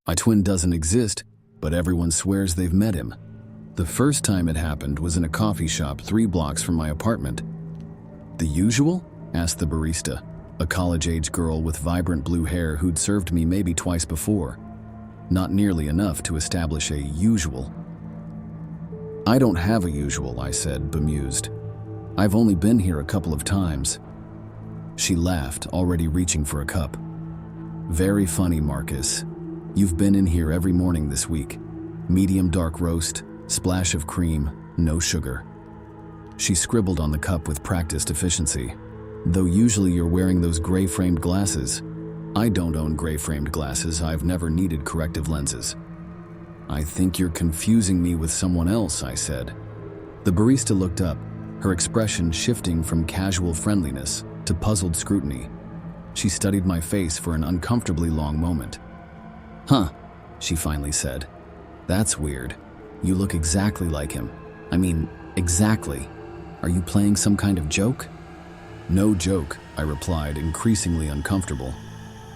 My twin doesn't exist, but everyone swears they've met him. The first time it happened was in a coffee shop 3 blocks from my apartment. The usual? Asked the barista, a college-age girl with vibrant blue hair who'd served me maybe twice before. Not nearly enough to establish a usual. I don't have a usual, I said, bemused. I've only been here a couple of times. She laughed, already reaching for a cup. Very funny, Marcus. You've been in here every morning this week. Medium dark roast, splash of cream, no sugar. She scribbled on the cup with practiced efficiency. Though usually you're wearing those gray-framed glasses. I don't own gray-framed glasses. I've never needed corrective lenses. I think you're confusing me with someone else, I said. The barista looked up, her expression shifting from casual friendliness to puzzled scrutiny. She studied my face for an uncomfortably long moment. Huh, she finally said. That's weird. You look exactly like him. I mean, exactly. Are you playing some kind of joke? No joke, I replied, increasingly uncomfortable.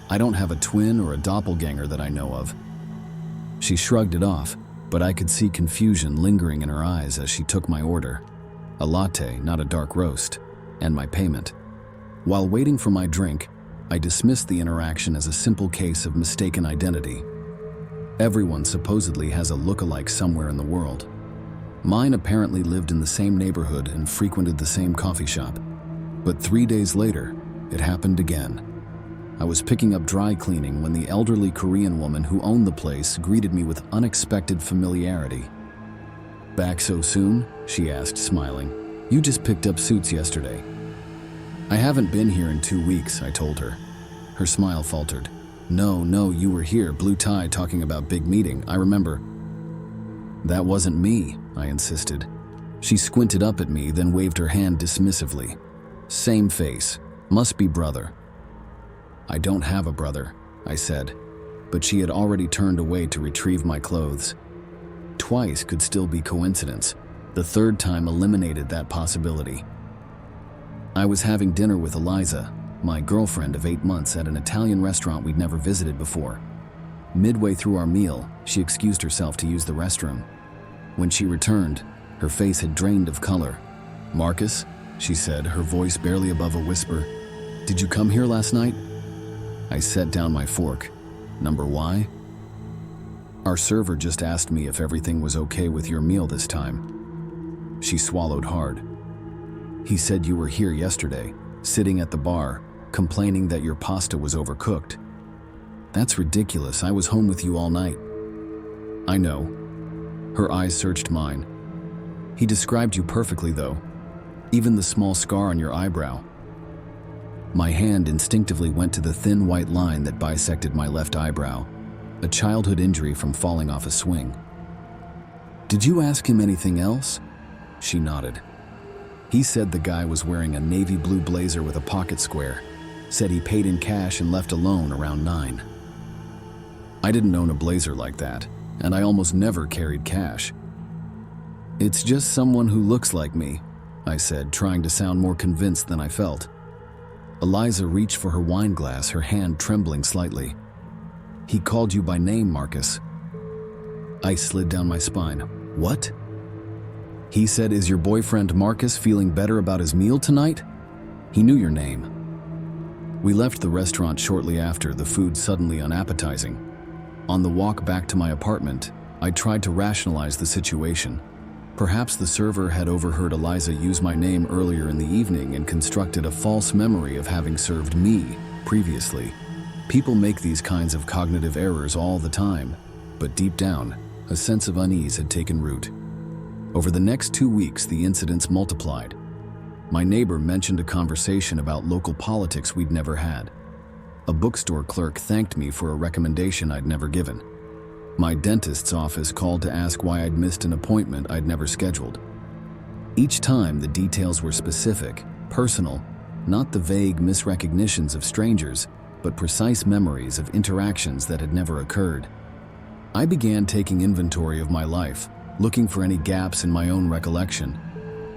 I don't have a twin or a doppelganger that I know of. She shrugged it off, but I could see confusion lingering in her eyes as she took my order. A latte, not a dark roast, and my payment. While waiting for my drink, I dismissed the interaction as a simple case of mistaken identity. Everyone supposedly has a look-alike somewhere in the world. Mine apparently lived in the same neighborhood and frequented the same coffee shop. But 3 days later, it happened again. I was picking up dry cleaning when the elderly Korean woman who owned the place greeted me with unexpected familiarity. Back so soon? She asked, smiling. You just picked up suits yesterday. I haven't been here in 2 weeks, I told her. Her smile faltered. No, you were here, blue tie, talking about big meeting, I remember. That wasn't me, I insisted. She squinted up at me, then waved her hand dismissively. Same face. Must be brother. I don't have a brother, I said, but she had already turned away to retrieve my clothes. Twice could still be coincidence. The third time eliminated that possibility. I was having dinner with Eliza, my girlfriend of 8 months, at an Italian restaurant we'd never visited before. Midway through our meal, she excused herself to use the restroom. When she returned, her face had drained of color. Marcus, she said, her voice barely above a whisper, did you come here last night? I set down my fork. Number why? Our server just asked me if everything was okay with your meal this time. She swallowed hard. He said you were here yesterday, sitting at the bar, complaining that your pasta was overcooked. That's ridiculous. I was home with you all night. I know. Her eyes searched mine. He described you perfectly, though. Even the small scar on your eyebrow. My hand instinctively went to the thin white line that bisected my left eyebrow, a childhood injury from falling off a swing. Did you ask him anything else? She nodded. He said the guy was wearing a navy blue blazer with a pocket square, said he paid in cash and left alone around 9. I didn't own a blazer like that, and I almost never carried cash. It's just someone who looks like me, I said, trying to sound more convinced than I felt. Eliza reached for her wine glass, her hand trembling slightly. He called you by name, Marcus. Ice slid down my spine. What? He said, is your boyfriend Marcus feeling better about his meal tonight? He knew your name. We left the restaurant shortly after, the food suddenly unappetizing. On the walk back to my apartment, I tried to rationalize the situation. Perhaps the server had overheard Eliza use my name earlier in the evening and constructed a false memory of having served me previously. People make these kinds of cognitive errors all the time, but deep down, a sense of unease had taken root. Over the next 2 weeks, the incidents multiplied. My neighbor mentioned a conversation about local politics we'd never had. A bookstore clerk thanked me for a recommendation I'd never given. My dentist's office called to ask why I'd missed an appointment I'd never scheduled. Each time, the details were specific, personal, not the vague misrecognitions of strangers, but precise memories of interactions that had never occurred. I began taking inventory of my life, looking for any gaps in my own recollection.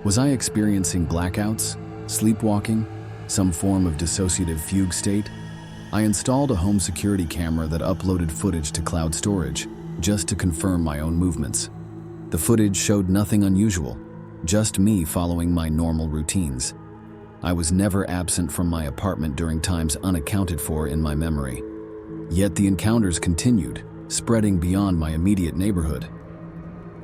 Was I experiencing blackouts, sleepwalking, some form of dissociative fugue state? I installed a home security camera that uploaded footage to cloud storage, just to confirm my own movements. The footage showed nothing unusual, just me following my normal routines. I was never absent from my apartment during times unaccounted for in my memory. Yet the encounters continued, spreading beyond my immediate neighborhood.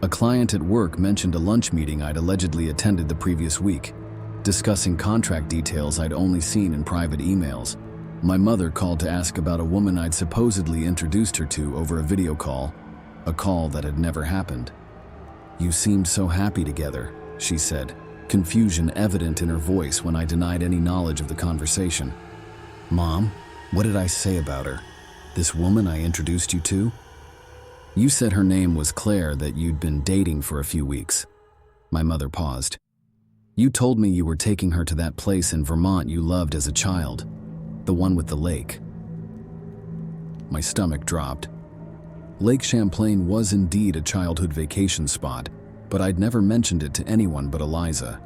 A client at work mentioned a lunch meeting I'd allegedly attended the previous week, discussing contract details I'd only seen in private emails. My mother called to ask about a woman I'd supposedly introduced her to over a video call, a call that had never happened. "You seemed so happy together," she said, confusion evident in her voice when I denied any knowledge of the conversation. "Mom, what did I say about her? This woman I introduced you to?" "You said her name was Claire, that you'd been dating for a few weeks." My mother paused. "You told me you were taking her to that place in Vermont you loved as a child, the one with the lake." My stomach dropped. Lake Champlain was indeed a childhood vacation spot, but I'd never mentioned it to anyone but Eliza.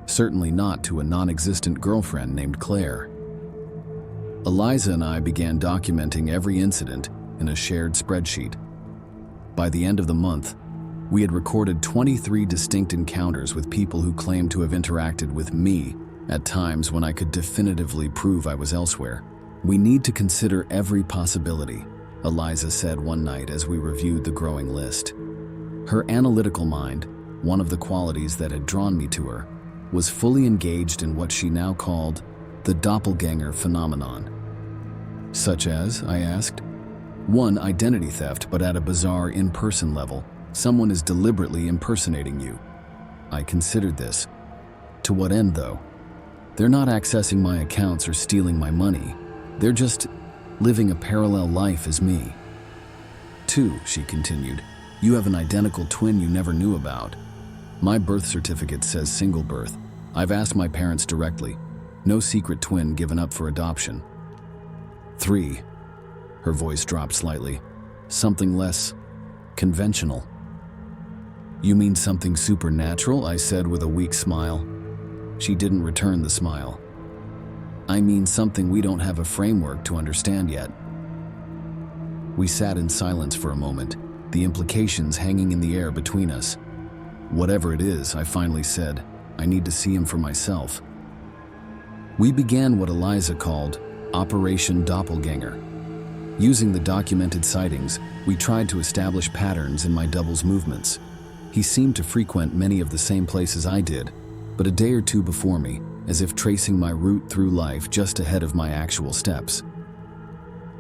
Certainly not to a non-existent girlfriend named Claire. Eliza and I began documenting every incident in a shared spreadsheet. By the end of the month, we had recorded 23 distinct encounters with people who claimed to have interacted with me at times when I could definitively prove I was elsewhere. "We need to consider every possibility," Eliza said one night as we reviewed the growing list. Her analytical mind, one of the qualities that had drawn me to her, was fully engaged in what she now called the doppelganger phenomenon. "Such as?" I asked. "One, identity theft, but at a bizarre in-person level. Someone is deliberately impersonating you." I considered this. To what end, though? "They're not accessing my accounts or stealing my money. They're just living a parallel life as me." "Two," she continued, "you have an identical twin you never knew about. My birth certificate says single birth. I've asked my parents directly. No secret twin given up for adoption." "Three," her voice dropped slightly, "something less conventional." "You mean something supernatural?" I said with a weak smile. She didn't return the smile. "I mean something we don't have a framework to understand yet." We sat in silence for a moment, the implications hanging in the air between us. "Whatever it is," I finally said, "I need to see him for myself." We began what Eliza called Operation Doppelganger. Using the documented sightings, we tried to establish patterns in my double's movements. He seemed to frequent many of the same places I did, but a day or two before me, as if tracing my route through life just ahead of my actual steps.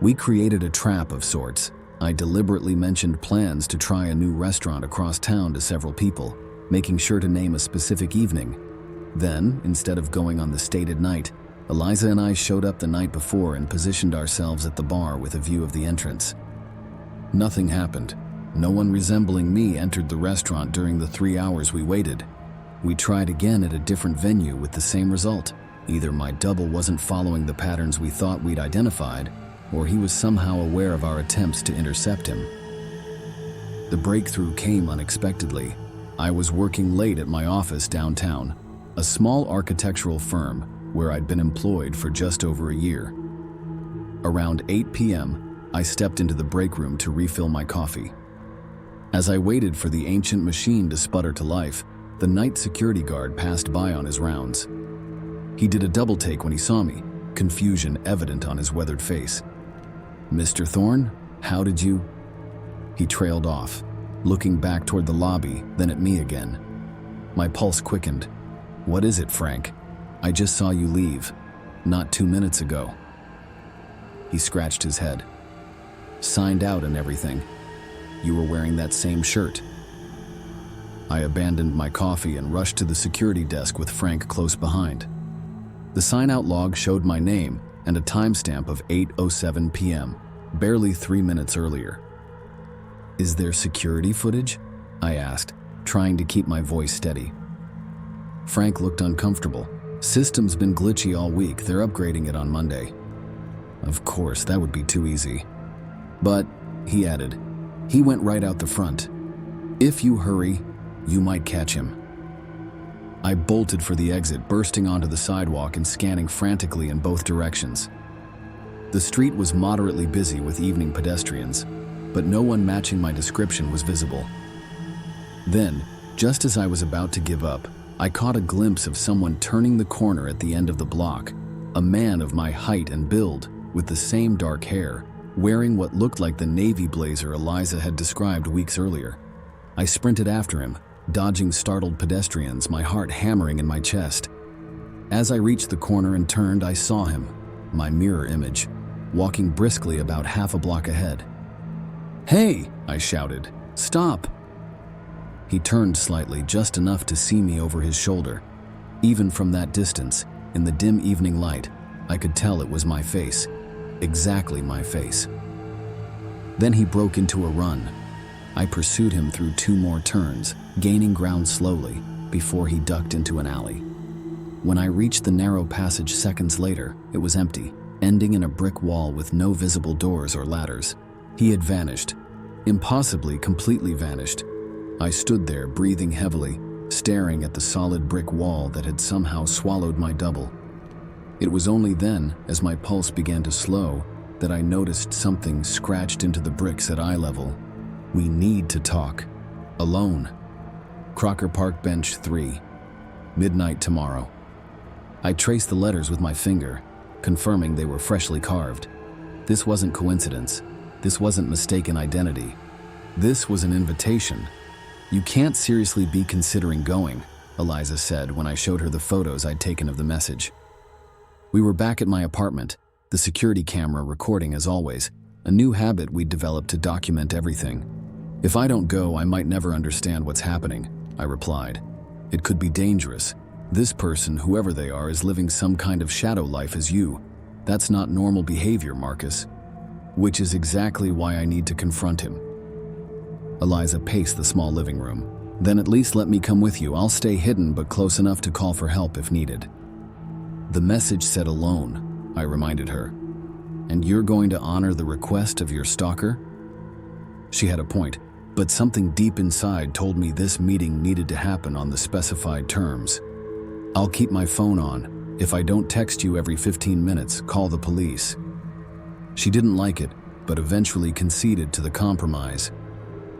We created a trap of sorts. I deliberately mentioned plans to try a new restaurant across town to several people, making sure to name a specific evening. Then, instead of going on the stated night, Eliza and I showed up the night before and positioned ourselves at the bar with a view of the entrance. Nothing happened. No one resembling me entered the restaurant during the 3 hours we waited. We tried again at a different venue with the same result. Either my double wasn't following the patterns we thought we'd identified, or he was somehow aware of our attempts to intercept him. The breakthrough came unexpectedly. I was working late at my office downtown, a small architectural firm where I'd been employed for just over a year. Around 8 p.m., I stepped into the break room to refill my coffee. As I waited for the ancient machine to sputter to life, the night security guard passed by on his rounds. He did a double take when he saw me, confusion evident on his weathered face. "Mr. Thorne, how did you?" He trailed off, looking back toward the lobby, then at me again. My pulse quickened. "What is it, Frank? I just saw you leave, not 2 minutes ago." He scratched his head. "Signed out and everything. You were wearing that same shirt." I abandoned my coffee and rushed to the security desk with Frank close behind. The sign-out log showed my name and a timestamp of 8:07 p.m., barely 3 minutes earlier. "Is there security footage?" I asked, trying to keep my voice steady. Frank looked uncomfortable. "System's been glitchy all week. They're upgrading it on Monday." Of course, that would be too easy. "But," he added, "he went right out the front. If you hurry, you might catch him." I bolted for the exit, bursting onto the sidewalk and scanning frantically in both directions. The street was moderately busy with evening pedestrians, but no one matching my description was visible. Then, just as I was about to give up, I caught a glimpse of someone turning the corner at the end of the block, a man of my height and build, with the same dark hair, wearing what looked like the navy blazer Eliza had described weeks earlier. I sprinted after him, dodging startled pedestrians, my heart hammering in my chest. As I reached the corner and turned, I saw him, my mirror image, walking briskly about half a block ahead. "Hey!" I shouted. "Stop!" He turned slightly, just enough to see me over his shoulder. Even from that distance, in the dim evening light, I could tell it was my face. Exactly my face. Then he broke into a run. I pursued him through 2 more turns, gaining ground slowly, before he ducked into an alley. When I reached the narrow passage seconds later, it was empty, ending in a brick wall with no visible doors or ladders. He had vanished. Impossibly completely vanished. I stood there, breathing heavily, staring at the solid brick wall that had somehow swallowed my double. It was only then, as my pulse began to slow, that I noticed something scratched into the bricks at eye level. "We need to talk. Alone. Crocker Park Bench 3. Midnight tomorrow." I traced the letters with my finger, confirming they were freshly carved. This wasn't coincidence. This wasn't mistaken identity. This was an invitation. "You can't seriously be considering going," Eliza said when I showed her the photos I'd taken of the message. We were back at my apartment, the security camera recording as always, a new habit we'd developed to document everything. "If I don't go, I might never understand what's happening," I replied. "It could be dangerous. This person, whoever they are, is living some kind of shadow life as you. That's not normal behavior, Marcus. Which is exactly why I need to confront him." Eliza paced the small living room. "Then at least let me come with you. I'll stay hidden but close enough to call for help if needed." "The message said alone," I reminded her. "And you're going to honor the request of your stalker?" She had a point, but something deep inside told me this meeting needed to happen on the specified terms. "I'll keep my phone on. If I don't text you every 15 minutes, call the police." She didn't like it, but eventually conceded to the compromise.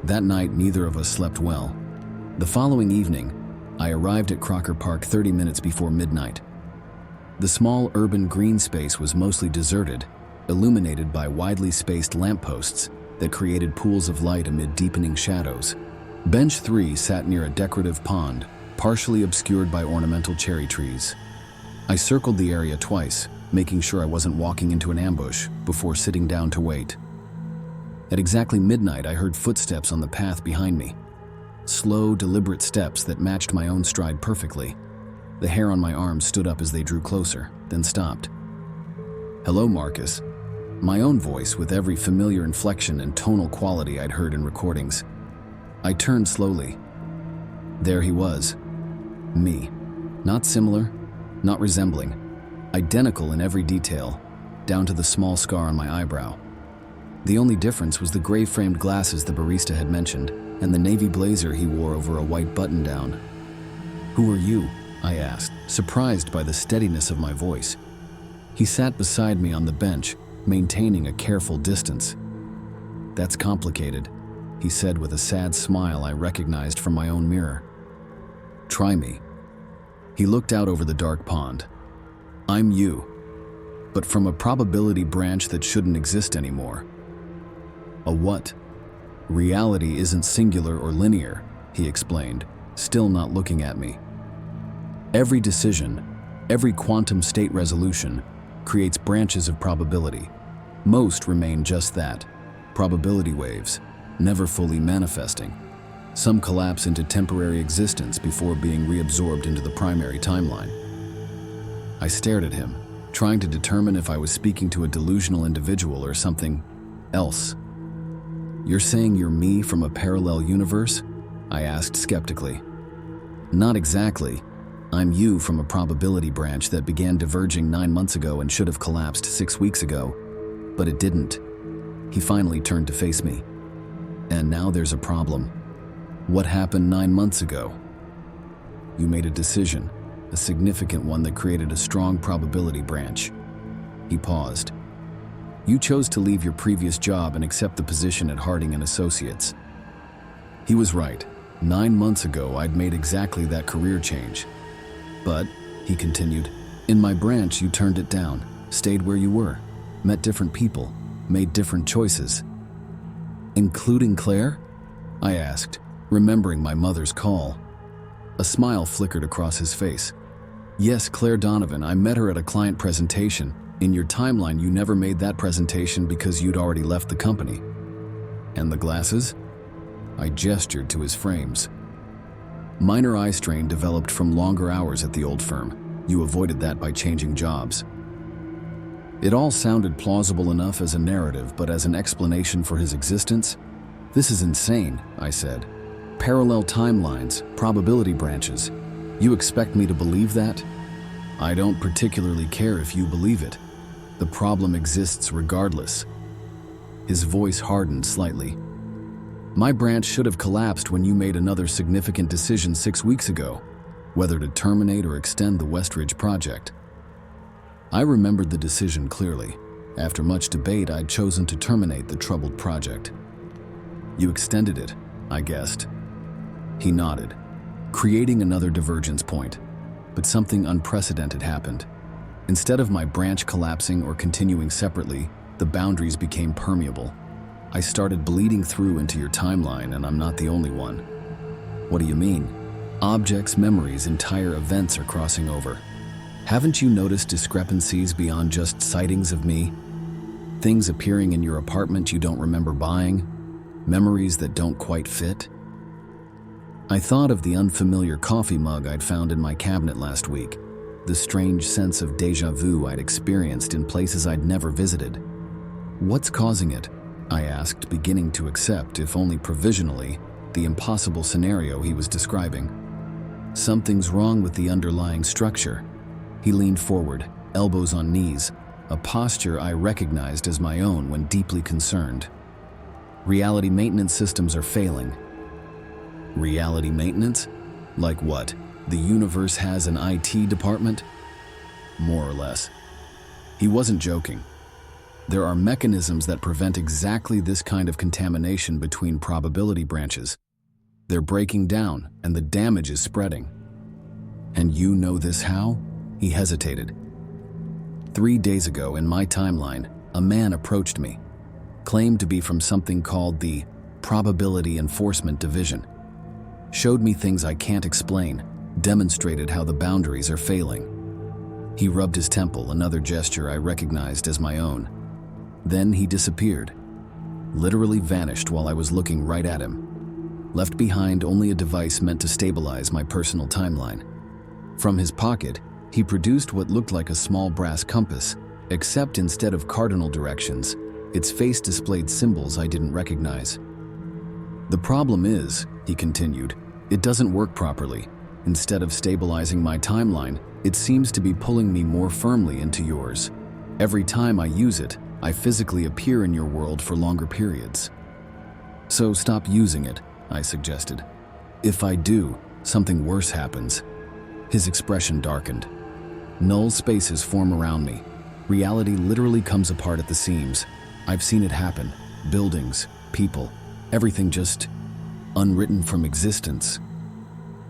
That night, neither of us slept well. The following evening, I arrived at Crocker Park 30 minutes before midnight. The small urban green space was mostly deserted, illuminated by widely spaced lampposts that created pools of light amid deepening shadows. Bench 3 sat near a decorative pond, partially obscured by ornamental cherry trees. I circled the area twice, making sure I wasn't walking into an ambush, before sitting down to wait. At exactly midnight, I heard footsteps on the path behind me. Slow, deliberate steps that matched my own stride perfectly. The hair on my arm stood up as they drew closer, then stopped. "Hello, Marcus." My own voice, with every familiar inflection and tonal quality I'd heard in recordings. I turned slowly. There he was. Me. Not similar, not resembling. Identical in every detail, down to the small scar on my eyebrow. The only difference was the gray-framed glasses the barista had mentioned, and the navy blazer he wore over a white button-down. "Who are you?" I asked, surprised by the steadiness of my voice. He sat beside me on the bench, maintaining a careful distance. "That's complicated," he said with a sad smile I recognized from my own mirror. "Try me." He looked out over the dark pond. "I'm you, but from a probability branch that shouldn't exist anymore." "A what?" "Reality isn't singular or linear," he explained, still not looking at me. "Every decision, every quantum state resolution, creates branches of probability. Most remain just that, probability waves, never fully manifesting. Some collapse into temporary existence before being reabsorbed into the primary timeline." I stared at him, trying to determine if I was speaking to a delusional individual or something else. "You're saying you're me from a parallel universe?" I asked skeptically. "Not exactly. I'm you from a probability branch that began diverging 9 months ago and should have collapsed 6 weeks ago, but it didn't." He finally turned to face me. "And now there's a problem. What happened 9 months ago? You made a decision, a significant one that created a strong probability branch." He paused. You chose to leave your previous job and accept the position at Harding and Associates. He was right. 9 months ago, I'd made exactly that career change. But, he continued, in my branch, you turned it down, stayed where you were, met different people, made different choices. Including Claire? I asked, remembering my mother's call. A smile flickered across his face. Yes, Claire Donovan, I met her at a client presentation. In your timeline, you never made that presentation because you'd already left the company. And the glasses? I gestured to his frames. Minor eye strain developed from longer hours at the old firm. You avoided that by changing jobs. It all sounded plausible enough as a narrative, but as an explanation for his existence? This is insane, I said. Parallel timelines, probability branches. You expect me to believe that? I don't particularly care if you believe it. The problem exists regardless. His voice hardened slightly. My branch should have collapsed when you made another significant decision 6 weeks ago, whether to terminate or extend the Westridge project. I remembered the decision clearly. After much debate, I'd chosen to terminate the troubled project. You extended it, I guessed. He nodded, creating another divergence point. But something unprecedented happened. Instead of my branch collapsing or continuing separately, the boundaries became permeable. I started bleeding through into your timeline, and I'm not the only one. What do you mean? Objects, memories, entire events are crossing over. Haven't you noticed discrepancies beyond just sightings of me? Things appearing in your apartment you don't remember buying? Memories that don't quite fit? I thought of the unfamiliar coffee mug I'd found in my cabinet last week, the strange sense of déjà vu I'd experienced in places I'd never visited. What's causing it? I asked, beginning to accept, if only provisionally, the impossible scenario he was describing. Something's wrong with the underlying structure. He leaned forward, elbows on knees, a posture I recognized as my own when deeply concerned. Reality maintenance systems are failing. Reality maintenance? Like what? The universe has an IT department? More or less. He wasn't joking. There are mechanisms that prevent exactly this kind of contamination between probability branches. They're breaking down, and the damage is spreading. And you know this how? He hesitated. 3 days ago, in my timeline, a man approached me, claimed to be from something called the Probability Enforcement Division. Showed me things I can't explain, demonstrated how the boundaries are failing. He rubbed his temple, another gesture I recognized as my own. Then he disappeared, literally vanished while I was looking right at him. Left behind only a device meant to stabilize my personal timeline. From his pocket, he produced what looked like a small brass compass, except instead of cardinal directions, its face displayed symbols I didn't recognize. The problem is, he continued, it doesn't work properly. Instead of stabilizing my timeline, it seems to be pulling me more firmly into yours. Every time I use it, I physically appear in your world for longer periods. So stop using it, I suggested. If I do, something worse happens. His expression darkened. Null spaces form around me. Reality literally comes apart at the seams. I've seen it happen. Buildings, people, everything just unwritten from existence.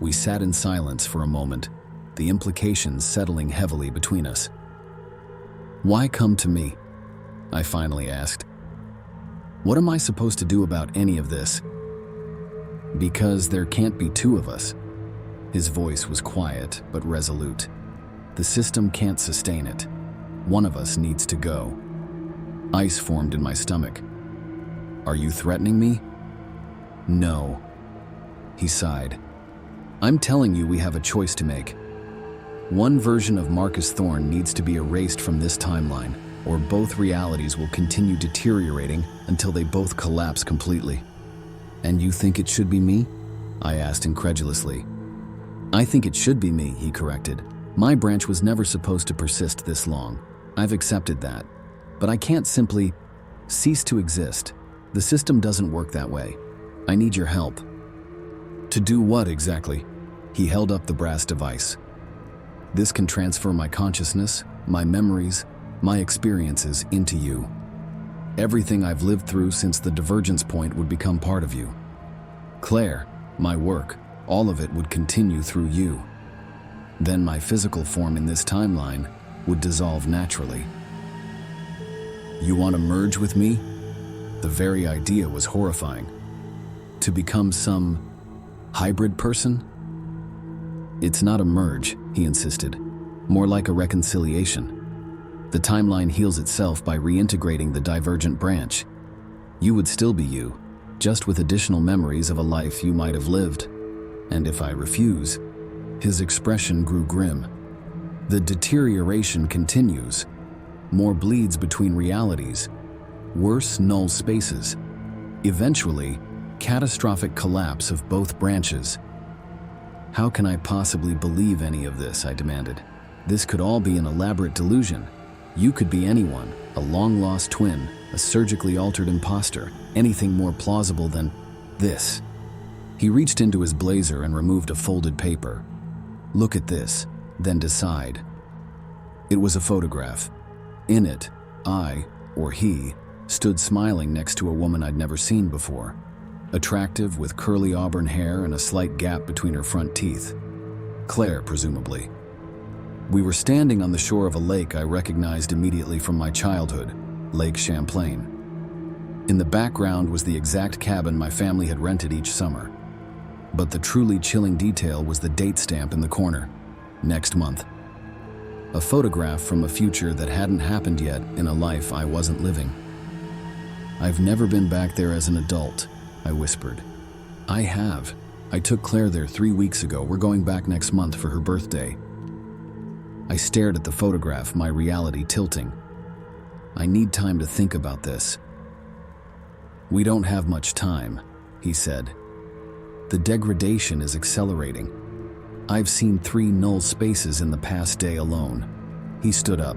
We sat in silence for a moment, the implications settling heavily between us. Why come to me? I finally asked. What am I supposed to do about any of this? Because there can't be two of us. His voice was quiet but resolute. The system can't sustain it. One of us needs to go. Ice formed in my stomach. Are you threatening me? No. He sighed. I'm telling you we have a choice to make. One version of Marcus Thorne needs to be erased from this timeline, or both realities will continue deteriorating until they both collapse completely. And you think it should be me? I asked incredulously. I think it should be me, he corrected. My branch was never supposed to persist this long. I've accepted that. But I can't simply cease to exist. The system doesn't work that way. I need your help. To do what exactly? He held up the brass device. This can transfer my consciousness, my memories, my experiences into you. Everything I've lived through since the divergence point would become part of you. Claire, my work, all of it would continue through you. Then my physical form in this timeline would dissolve naturally. You want to merge with me? The very idea was horrifying. To become some hybrid person? It's not a merge, he insisted. More like a reconciliation. The timeline heals itself by reintegrating the divergent branch. You would still be you, just with additional memories of a life you might have lived. And if I refuse, his expression grew grim. The deterioration continues. More bleeds between realities. Worse null spaces. Eventually, catastrophic collapse of both branches. How can I possibly believe any of this? I demanded. This could all be an elaborate delusion. You could be anyone, a long-lost twin, a surgically altered imposter, anything more plausible than this. He reached into his blazer and removed a folded paper. Look at this, then decide. It was a photograph. In it, I, or he, stood smiling next to a woman I'd never seen before. Attractive, with curly auburn hair and a slight gap between her front teeth. Claire, presumably. We were standing on the shore of a lake I recognized immediately from my childhood, Lake Champlain. In the background was the exact cabin my family had rented each summer. But the truly chilling detail was the date stamp in the corner, next month. A photograph from a future that hadn't happened yet in a life I wasn't living. I've never been back there as an adult, I whispered. I have. I took Claire there 3 weeks ago. We're going back next month for her birthday. I stared at the photograph, my reality tilting. I need time to think about this. We don't have much time, he said. The degradation is accelerating. I've seen 3 null spaces in the past day alone. He stood up.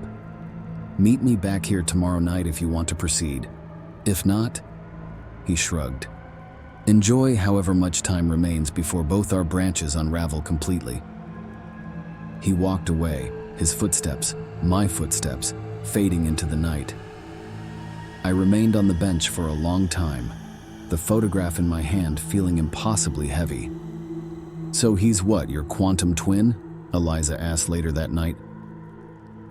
Meet me back here tomorrow night if you want to proceed. If not, he shrugged. Enjoy however much time remains before both our branches unravel completely. He walked away, his footsteps, my footsteps, fading into the night. I remained on the bench for a long time, the photograph in my hand feeling impossibly heavy. So he's what, your quantum twin? Eliza asked later that night.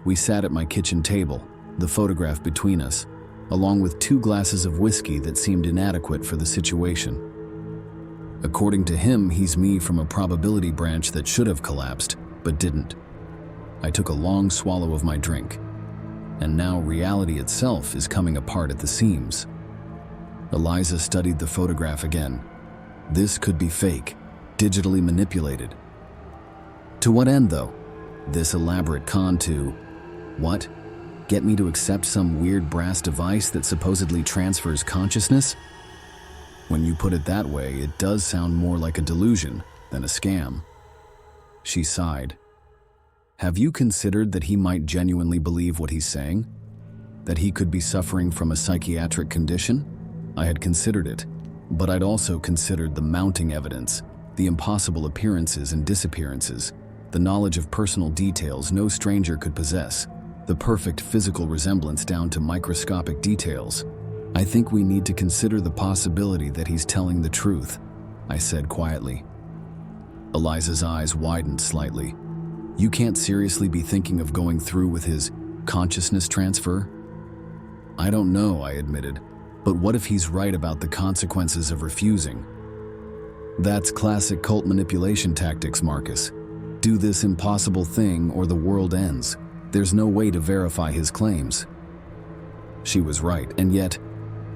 We sat at my kitchen table, the photograph between us, along with 2 glasses of whiskey that seemed inadequate for the situation. According to him, he's me from a probability branch that should have collapsed, but didn't. I took a long swallow of my drink, and now reality itself is coming apart at the seams. Eliza studied the photograph again. This could be fake, digitally manipulated. To what end, though? This elaborate con to, what? Get me to accept some weird brass device that supposedly transfers consciousness? When you put it that way, it does sound more like a delusion than a scam. She sighed. Have you considered that he might genuinely believe what he's saying? That he could be suffering from a psychiatric condition? I had considered it, but I'd also considered the mounting evidence, the impossible appearances and disappearances, the knowledge of personal details no stranger could possess, the perfect physical resemblance down to microscopic details. I think we need to consider the possibility that he's telling the truth, I said quietly. Eliza's eyes widened slightly. You can't seriously be thinking of going through with his consciousness transfer? I don't know, I admitted, but what if he's right about the consequences of refusing? That's classic cult manipulation tactics, Marcus. Do this impossible thing or the world ends. There's no way to verify his claims. She was right, and yet,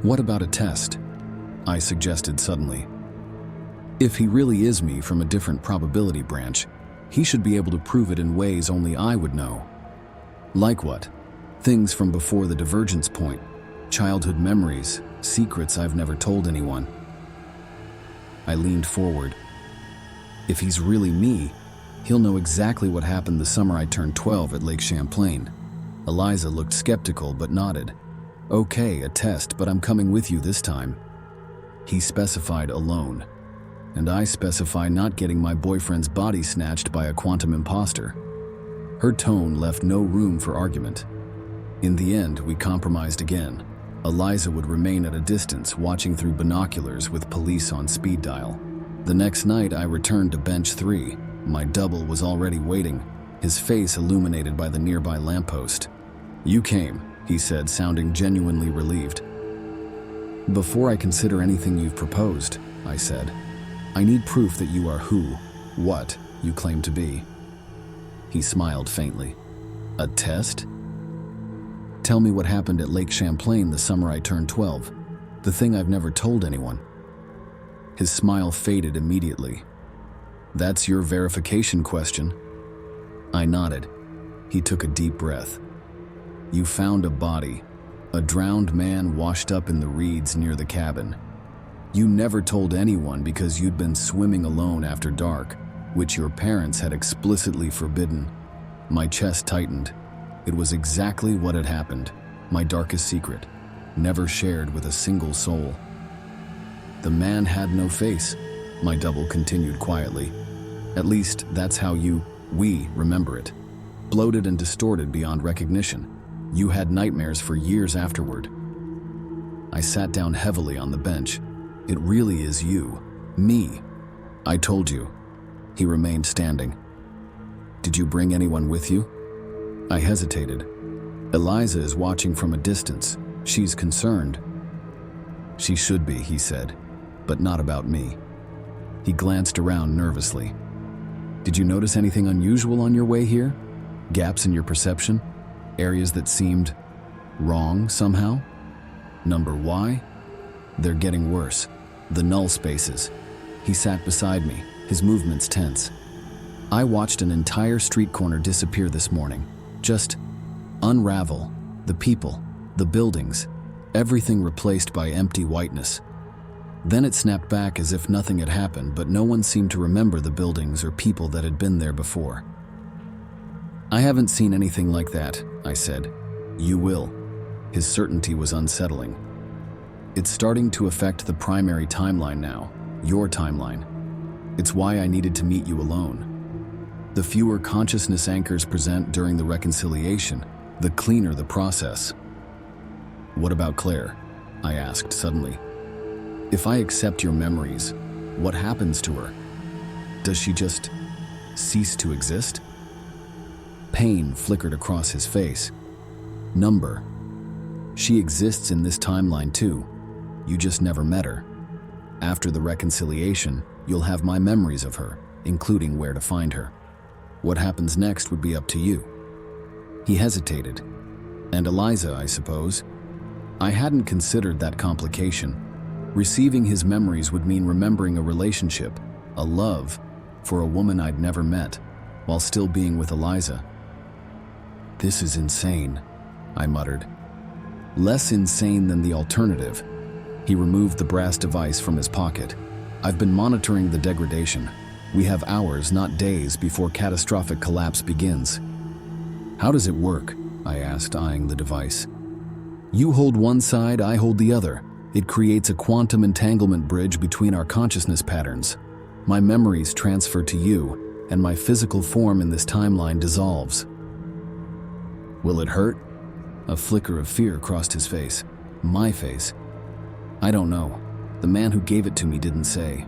what about a test? I suggested suddenly. If he really is me from a different probability branch, he should be able to prove it in ways only I would know. Like what? Things from before the divergence point, childhood memories, secrets I've never told anyone. I leaned forward. If he's really me, he'll know exactly what happened the summer I turned 12 at Lake Champlain. Eliza looked skeptical but nodded. Okay, a test, but I'm coming with you this time. He specified alone, and I specify not getting my boyfriend's body snatched by a quantum imposter. Her tone left no room for argument. In the end, we compromised again. Eliza would remain at a distance, watching through binoculars with police on speed dial. The next night, I returned to bench 3. My double was already waiting, his face illuminated by the nearby lamppost. "You came," he said, sounding genuinely relieved. "Before I consider anything you've proposed," I said, "I need proof that you are what you claim to be." He smiled faintly. "A test? Tell me what happened at Lake Champlain the summer I turned 12, the thing I've never told anyone." His smile faded immediately. "That's your verification question?" I nodded. He took a deep breath. "You found a body, a drowned man washed up in the reeds near the cabin. You never told anyone because you'd been swimming alone after dark, which your parents had explicitly forbidden." My chest tightened. It was exactly what had happened, my darkest secret, never shared with a single soul. "The man had no face," my double continued quietly. "At least, that's how we remember it. Bloated and distorted beyond recognition. You had nightmares for years afterward." I sat down heavily on the bench. "It really is you. Me." "I told you." He remained standing. "Did you bring anyone with you?" I hesitated. "Eliza is watching from a distance. She's concerned." "She should be," he said, "but not about me." He glanced around nervously. "Did you notice anything unusual on your way here? Gaps in your perception? Areas that seemed wrong somehow? Number Y? They're getting worse. The null spaces." He sat beside me, his movements tense. "I watched an entire street corner disappear this morning. Just unravel. The people, the buildings, everything replaced by empty whiteness. Then it snapped back as if nothing had happened, but no one seemed to remember the buildings or people that had been there before." "I haven't seen anything like that," I said. "You will." His certainty was unsettling. "It's starting to affect the primary timeline now, your timeline. It's why I needed to meet you alone. The fewer consciousness anchors present during the reconciliation, the cleaner the process." "What about Claire?" I asked suddenly. "If I accept your memories, what happens to her? Does she just cease to exist?" Pain flickered across his face. "Number. She exists in this timeline too. You just never met her. After the reconciliation, you'll have my memories of her, including where to find her. What happens next would be up to you." He hesitated. "And Eliza, I suppose?" I hadn't considered that complication. Receiving his memories would mean remembering a relationship, a love, for a woman I'd never met, while still being with Eliza. "This is insane," I muttered. "Less insane than the alternative." He removed the brass device from his pocket. "I've been monitoring the degradation. We have hours, not days, before catastrophic collapse begins." "How does it work?" I asked, eyeing the device. "You hold one side, I hold the other. It creates a quantum entanglement bridge between our consciousness patterns. My memories transfer to you, and my physical form in this timeline dissolves." "Will it hurt?" A flicker of fear crossed his face. My face. "I don't know. The man who gave it to me didn't say."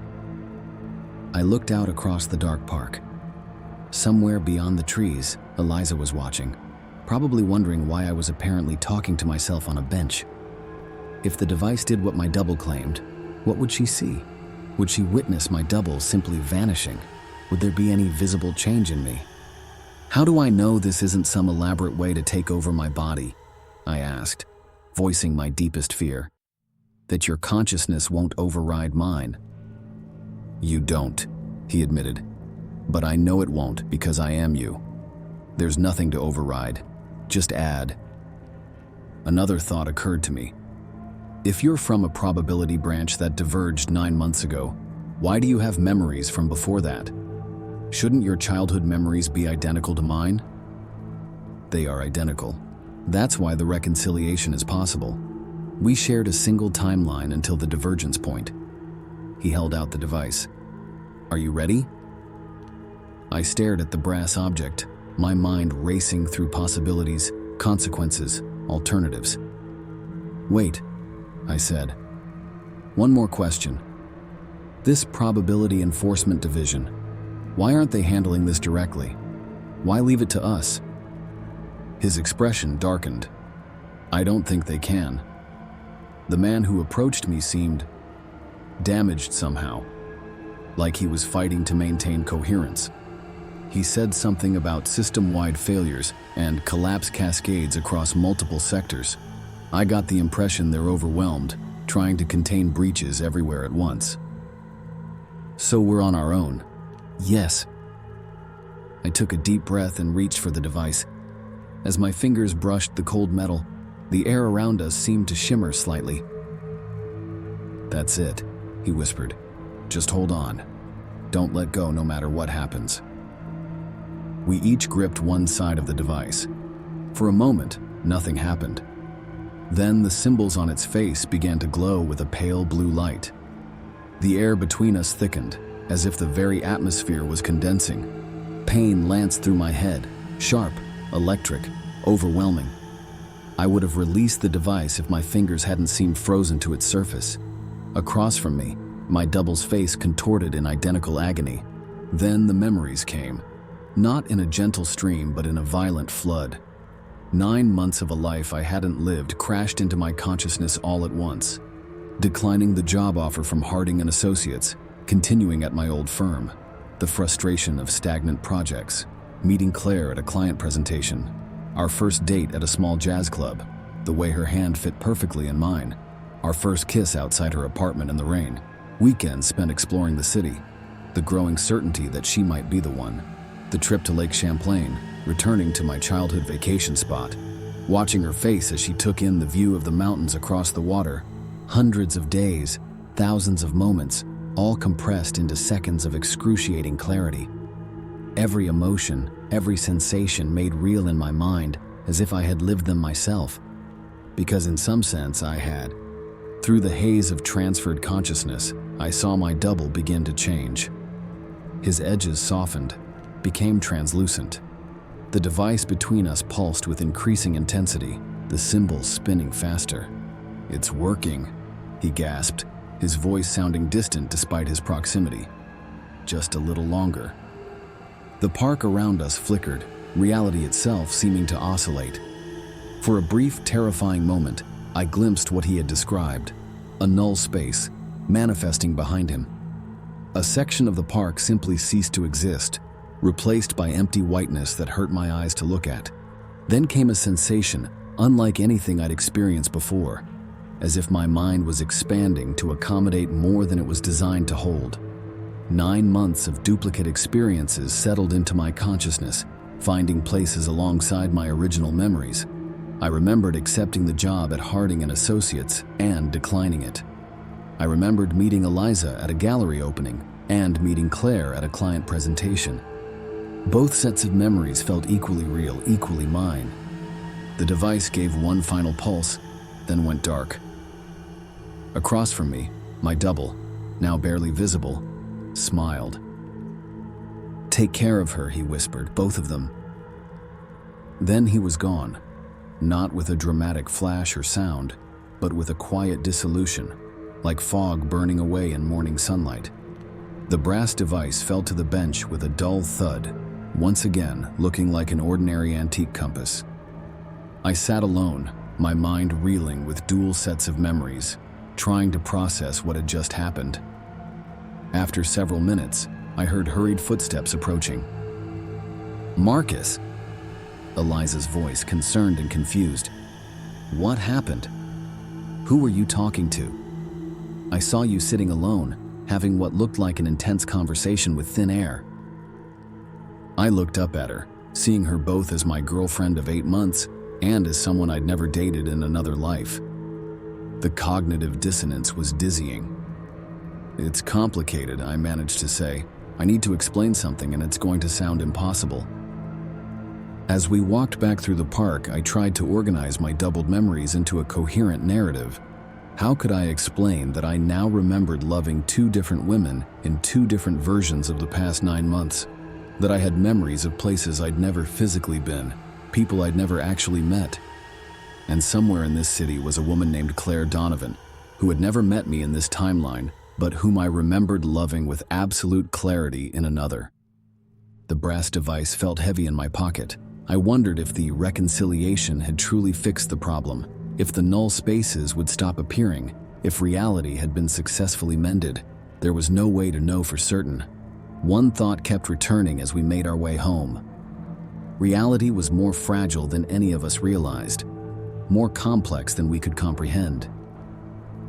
I looked out across the dark park. Somewhere beyond the trees, Eliza was watching, probably wondering why I was apparently talking to myself on a bench. If the device did what my double claimed, what would she see? Would she witness my double simply vanishing? Would there be any visible change in me? "How do I know this isn't some elaborate way to take over my body?" I asked, voicing my deepest fear. "That your consciousness won't override mine." "You don't," he admitted. "But I know it won't because I am you. There's nothing to override, just add." Another thought occurred to me. If you're from a probability branch that diverged 9 months ago, why do you have memories from before that? Shouldn't your childhood memories be identical to mine? They are identical. That's why the reconciliation is possible. We shared a single timeline until the divergence point. He held out the device. "Are you ready?" I stared at the brass object, my mind racing through possibilities, consequences, alternatives. Wait, I said. One more question. This Probability Enforcement Division, why aren't they handling this directly? Why leave it to us? His expression darkened. I don't think they can. The man who approached me seemed damaged somehow, like he was fighting to maintain coherence. He said something about system-wide failures and collapse cascades across multiple sectors. I got the impression they're overwhelmed, trying to contain breaches everywhere at once. So we're on our own. Yes. I took a deep breath and reached for the device. As my fingers brushed the cold metal, the air around us seemed to shimmer slightly. That's it, he whispered. Just hold on. Don't let go no matter what happens. We each gripped one side of the device. For a moment, nothing happened. Then the symbols on its face began to glow with a pale blue light. The air between us thickened, as if the very atmosphere was condensing. Pain lanced through my head, sharp, electric, overwhelming. I would have released the device if my fingers hadn't seemed frozen to its surface. Across from me, my double's face contorted in identical agony. Then the memories came, not in a gentle stream but in a violent flood. 9 months of a life I hadn't lived crashed into my consciousness all at once. Declining the job offer from Harding and Associates, continuing at my old firm, the frustration of stagnant projects, meeting Claire at a client presentation, our first date at a small jazz club, the way her hand fit perfectly in mine, our first kiss outside her apartment in the rain, weekends spent exploring the city, the growing certainty that she might be the one, the trip to Lake Champlain, returning to my childhood vacation spot, watching her face as she took in the view of the mountains across the water, hundreds of days, thousands of moments, all compressed into seconds of excruciating clarity. Every emotion, every sensation made real in my mind as if I had lived them myself, because in some sense I had. Through the haze of transferred consciousness, I saw my double begin to change. His edges softened, became translucent. The device between us pulsed with increasing intensity, the symbols spinning faster. "It's working," he gasped, his voice sounding distant despite his proximity. "Just a little longer." The park around us flickered, reality itself seeming to oscillate. For a brief, terrifying moment, I glimpsed what he had described, a null space, manifesting behind him. A section of the park simply ceased to exist, replaced by empty whiteness that hurt my eyes to look at. Then came a sensation unlike anything I'd experienced before, as if my mind was expanding to accommodate more than it was designed to hold. 9 months of duplicate experiences settled into my consciousness, finding places alongside my original memories. I remembered accepting the job at Harding and Associates and declining it. I remembered meeting Eliza at a gallery opening and meeting Claire at a client presentation. Both sets of memories felt equally real, equally mine. The device gave one final pulse, then went dark. Across from me, my double, now barely visible, smiled. "Take care of her," he whispered, "both of them." Then he was gone, not with a dramatic flash or sound, but with a quiet dissolution, like fog burning away in morning sunlight. The brass device fell to the bench with a dull thud, once again looking like an ordinary antique compass. I sat alone, my mind reeling with dual sets of memories, trying to process what had just happened. After several minutes, I heard hurried footsteps approaching. "Marcus!" Eliza's voice, concerned and confused. "What happened? Who were you talking to? I saw you sitting alone, having what looked like an intense conversation with thin air." I looked up at her, seeing her both as my girlfriend of 8 months and as someone I'd never dated in another life. The cognitive dissonance was dizzying. "It's complicated," I managed to say. "I need to explain something and it's going to sound impossible." As we walked back through the park, I tried to organize my doubled memories into a coherent narrative. How could I explain that I now remembered loving 2 different women in 2 different versions of the past 9 months? That I had memories of places I'd never physically been, people I'd never actually met? And somewhere in this city was a woman named Claire Donovan, who had never met me in this timeline, but whom I remembered loving with absolute clarity in another. The brass device felt heavy in my pocket. I wondered if the reconciliation had truly fixed the problem, if the null spaces would stop appearing, if reality had been successfully mended. There was no way to know for certain. One thought kept returning as we made our way home. Reality was more fragile than any of us realized, more complex than we could comprehend.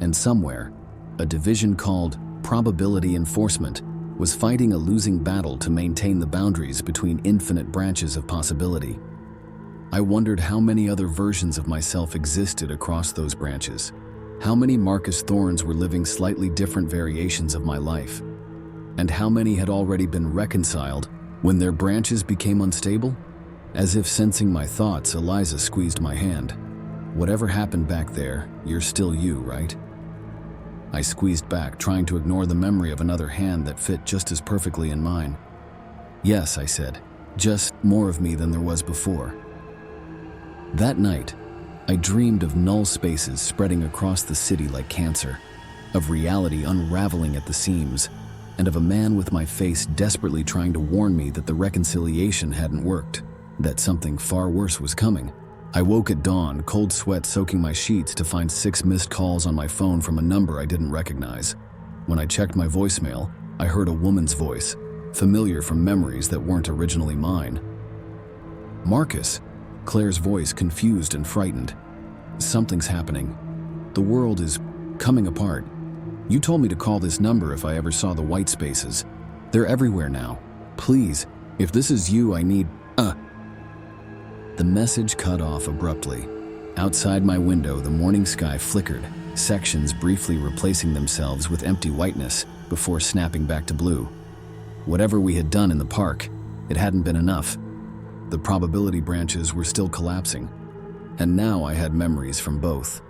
And somewhere, a division called Probability Enforcement was fighting a losing battle to maintain the boundaries between infinite branches of possibility. I wondered how many other versions of myself existed across those branches. How many Marcus Thorns were living slightly different variations of my life? And how many had already been reconciled when their branches became unstable? As if sensing my thoughts, Eliza squeezed my hand. "Whatever happened back there, you're still you, right?" I squeezed back, trying to ignore the memory of another hand that fit just as perfectly in mine. "Yes," I said, "just more of me than there was before." That night, I dreamed of null spaces spreading across the city like cancer, of reality unraveling at the seams, and of a man with my face desperately trying to warn me that the reconciliation hadn't worked, that something far worse was coming. I woke at dawn, cold sweat soaking my sheets, to find 6 missed calls on my phone from a number I didn't recognize. When I checked my voicemail, I heard a woman's voice, familiar from memories that weren't originally mine. "Marcus," Claire's voice, confused and frightened. "Something's happening. The world is coming apart. You told me to call this number if I ever saw the white spaces. They're everywhere now. Please, if this is you, I need, The message cut off abruptly. Outside my window, the morning sky flickered, sections briefly replacing themselves with empty whiteness before snapping back to blue. Whatever we had done in the park, it hadn't been enough. The probability branches were still collapsing, and now I had memories from both.